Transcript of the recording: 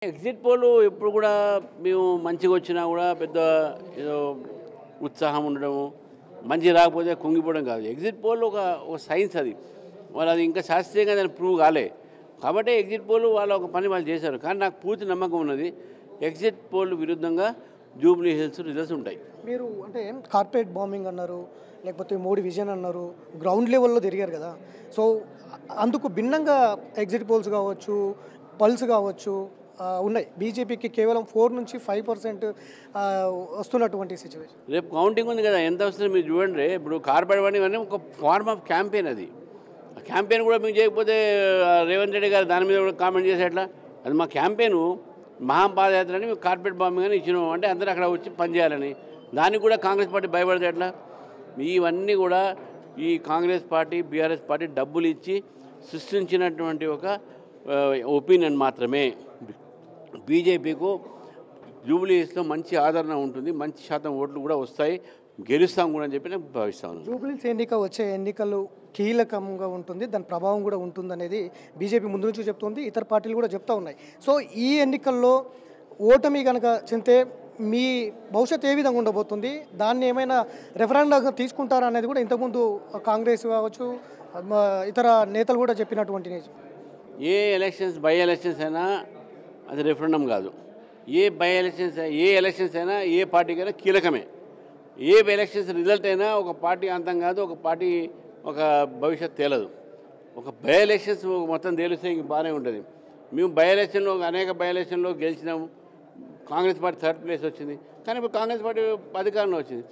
Exit poll ఎప్పుడు కూడా మేము మంచిగా వచ్చినా కూడా పెద్ద ఏదో ఉత్సాహం ఉండడము, మంచి రాకపోతే కుంగిపోవడం కాదు. ఎగ్జిట్ పోల్ ఒక సైన్స్ అది. వాళ్ళు అది ఇంకా శాస్త్రీయంగా దాన్ని ప్రూవ్ కాలే. కాబట్టి ఎగ్జిట్ పోల్ వాళ్ళ ఒక పని వాళ్ళు చేశారు. కానీ నాకు పూర్తి నమ్మకం ఉన్నది, ఎగ్జిట్ పోల్ విరుద్ధంగా జూబ్లీ హిల్స్ రిజల్ట్స్ ఉంటాయి. మీరు అంటే కార్పొరేట్ బాంబింగ్ అన్నారు, లేకపోతే మోడీ విజన్ అన్నారు, గ్రౌండ్ లెవెల్లో తిరిగారు కదా. సో అందుకు భిన్నంగా ఎగ్జిట్ పోల్స్ కావచ్చు, పల్స్ కావచ్చు ఉన్నాయి. బీజేపీకి కేవలం 4 నుంచి 5% వస్తున్నటువంటి సిచ్యువేషన్. రేపు కౌంటింగ్ ఉంది కదా, ఎంత వస్తుంది మీరు చూడండి. ఇప్పుడు కార్పొరేట్ వాడిని ఇవన్నీ ఒక ఫార్మ్ ఆఫ్ క్యాంపెయిన్. అది ఆ క్యాంపెయిన్ కూడా మీకు చేయకపోతే రేవంత్ రెడ్డి గారు దాని మీద కూడా కామెంట్ చేసేట్లా. అది మా క్యాంపెయిన్ మహాపాదయాత్ర అని మేము కార్పొరేట్ బాంబింగ్ అని ఇచ్చినాం. అంటే అందరూ అక్కడ వచ్చి పనిచేయాలని. దానికి కూడా కాంగ్రెస్ పార్టీ భయపడితే ఎట్లా? ఇవన్నీ కూడా ఈ కాంగ్రెస్ పార్టీ, బీఆర్ఎస్ పార్టీ డబ్బులు ఇచ్చి సృష్టించినటువంటి ఒక ఒపీనియన్ మాత్రమే. బీజేపీకు జూబ్లీ హిల్స్లో మంచి ఆదరణ ఉంటుంది, మంచి శాతం ఓట్లు కూడా వస్తాయి, గెలుస్తాం కూడా అని చెప్పి నేను భావిస్తాను. జూబ్లీ హిల్స్ వచ్చే ఎన్నికలు కీలకంగా ఉంటుంది, దాని ప్రభావం కూడా ఉంటుంది అనేది బీజేపీ ముందు నుంచి చెప్తుంది, ఇతర పార్టీలు కూడా చెప్తూ ఉన్నాయి. సో ఈ ఎన్నికల్లో ఓటమి కనుక చెందితే మీ భవిష్యత్తు ఏ విధంగా ఉండబోతుంది? దాన్ని ఏమైనా రెఫరెండంగా తీసుకుంటారా అనేది కూడా ఇంతకుముందు కాంగ్రెస్ కావచ్చు, ఇతర నేతలు కూడా చెప్పినటువంటి ఏ ఎలక్షన్స్, బై ఎలక్షన్స్ అయినా అది రెఫరెండం కాదు. ఏ ఎలక్షన్స్ అయినా ఏ పార్టీకైనా కీలకమే. ఏ ఎలక్షన్స్ రిజల్ట్ అయినా ఒక పార్టీ అంతం కాదు, ఒక పార్టీ ఒక భవిష్యత్తు తేలదు. ఒక బై ఎలక్షన్స్ మొత్తం తేలిస్తే ఇంక బాగానే ఉంటుంది. మేము అనేక బై ఎలక్షన్లో గెలిచినాము. కాంగ్రెస్ పార్టీ 3rd ప్లేస్ వచ్చింది, కానీ ఇప్పుడు కాంగ్రెస్ పార్టీ అధికారంలో వచ్చింది.